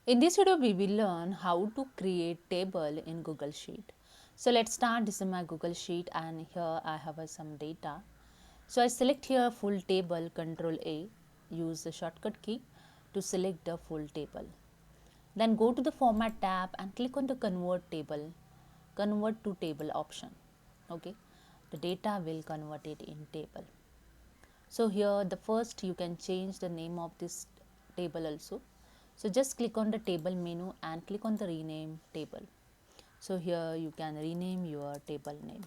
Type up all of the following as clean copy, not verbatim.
In this video, we will learn how to create table in Google Sheet. So let's start. This is my Google Sheet and here I have some data. So I select here full table, Control A, use the shortcut key to select the full table. Then go to the Format tab and click on the Convert Table, Convert to Table option. Okay, the data will convert it in table. So here the first you can change the name of this table also. So just click on the table menu and click on the rename table. So here you can rename your table name.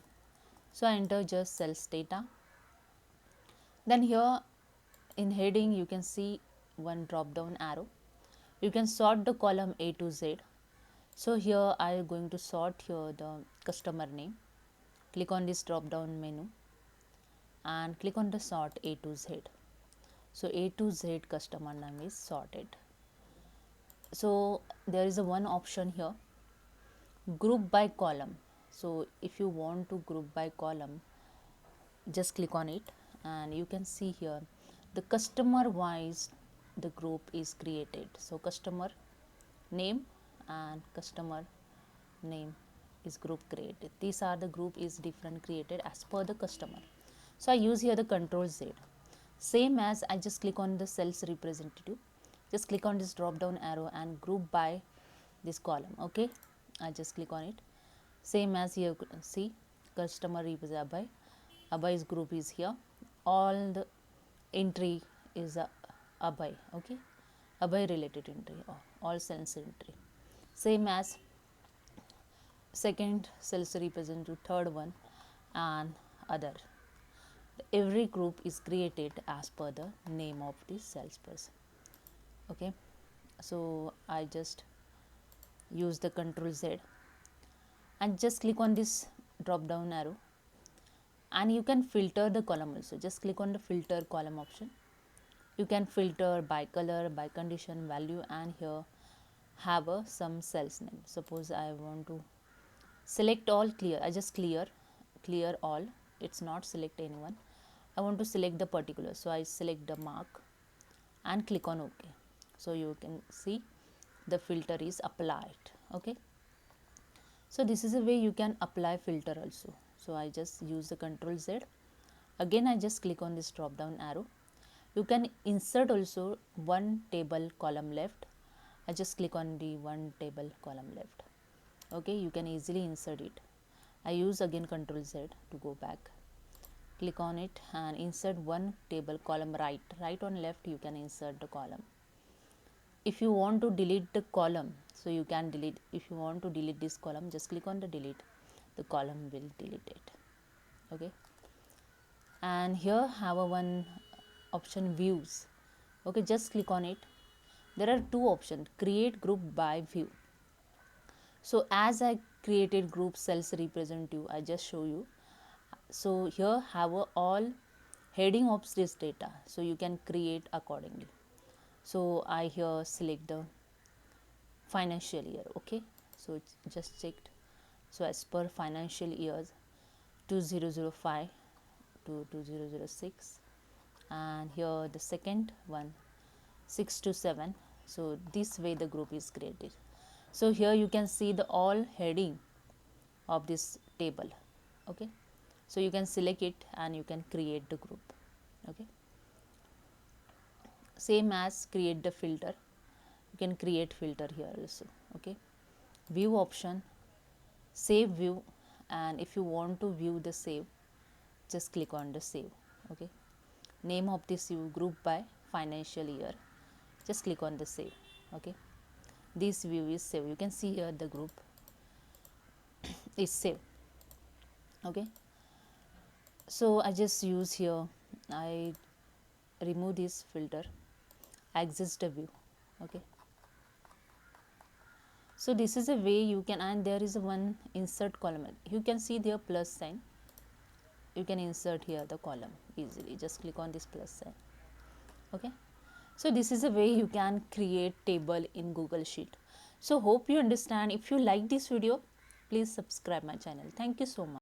So I enter just sales data. Then here in heading you can see one drop down arrow. You can sort the column A to Z. So here I am going to sort here the customer name. Click on this drop down menu and click on the sort A to Z. So A to Z customer name is sorted. So there is a one option here, group by column. So if you want to group by column, just click on it and you can see here the customer wise the group is created. So customer name and customer name is group created. These are the group is different created as per the customer. So I use here the Control Z. Same as I just click on the sales representative. Just click on this drop down arrow and group by this column. Okay, I just click on it. Same as here, see customer is Abhay. Abhay's group is here. All the entry is Abhay. Okay, Abhay related entry, all sales entry. Same as second sales representative, third one, and other. Every group is created as per the name of the salesperson. Okay, so I just use the Control Z and just click on this drop down arrow and you can filter the column also. Just click on the filter column option. You can filter by color, by condition, value, and here have some sales name. Suppose I want to select all clear, I just clear all, it's not select anyone. I want to select the particular, so I select the mark and click on OK. So you can see the filter is applied. Okay, so this is a way you can apply filter also. So I just use the Control Z. Again I just click on this drop down arrow. You can insert also one table column left. I just click on the one table column left. Okay, you can easily insert it. I use again Control Z to go back. Click on it and insert one table column right on left. You can insert the column. If you want to delete the column, so you can delete. If you want to delete this column, just click on the delete. The column will delete it. Okay, and here have a one option views. Okay, just click on it. There are two options, create group by view. So as I created group sales representative, I just show you. So here have all heading of this data, so you can create accordingly. So I here select the financial year. Okay, so it's just checked. So as per financial years 2005 to 2006, and here the second one 6 to 7. So this way the group is created. So here you can see the all heading of this table. Okay, so you can select it and you can create the group. Okay, same as create the filter, you can create filter here also. Okay, view option, save view, and if you want to view the save, just click on the save. Okay, name of this you group by financial year, just click on the save. Okay, this view is save. You can see here the group is saved. Okay, so I just use here, I remove this filter, access the view. Okay, so this is a way you can, and there is a one insert column. You can see there plus sign. You can insert here the column easily. Just click on this plus sign. Okay, so this is a way you can create table in Google Sheet. So hope you understand. If you like this video, please subscribe my channel. Thank you so much.